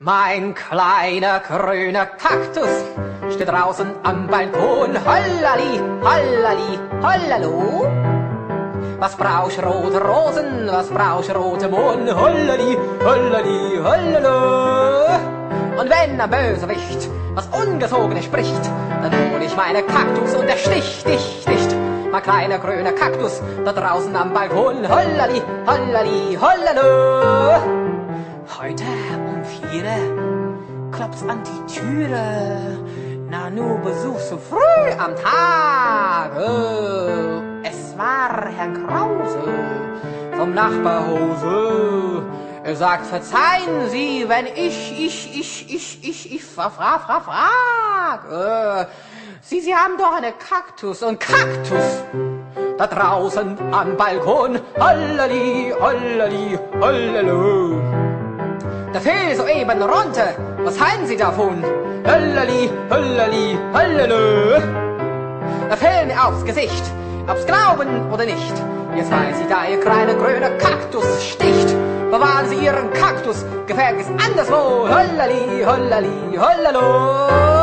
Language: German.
Mein kleiner grüner Kaktus steht draußen am Balkon. Hollali, hollali, hollalo. Was brauchst rote Rosen, was brauchst rote Mohn? Hollali, hollali, hollalo. Und wenn ein Bösewicht was Ungesogenes spricht, dann hol ich meine Kaktus und der sticht dich nicht. Mein kleiner grüner Kaktus da draußen am Balkon. Hollali, hollali, hollalo. Heute um 4 klopft's an die Türe. Na, nu Besuch so früh am Tag. Es war Herr Krause vom Nachbarhause. Er sagt, verzeihen Sie, wenn ich frag. Sie haben doch eine Kaktus und Kaktus da draußen am Balkon. Hollali, hollali, hollalo. Der fiel soeben runter, was halten Sie davon? Hollali, hollali, hollalo. Er fiel mir aufs Gesicht, ob's glauben oder nicht. Jetzt weiß ich, da Ihr kleiner grüner Kaktus sticht. Bewahren Sie Ihren Kaktus gefälligst anderswo. Hollali, hollali, hollalo.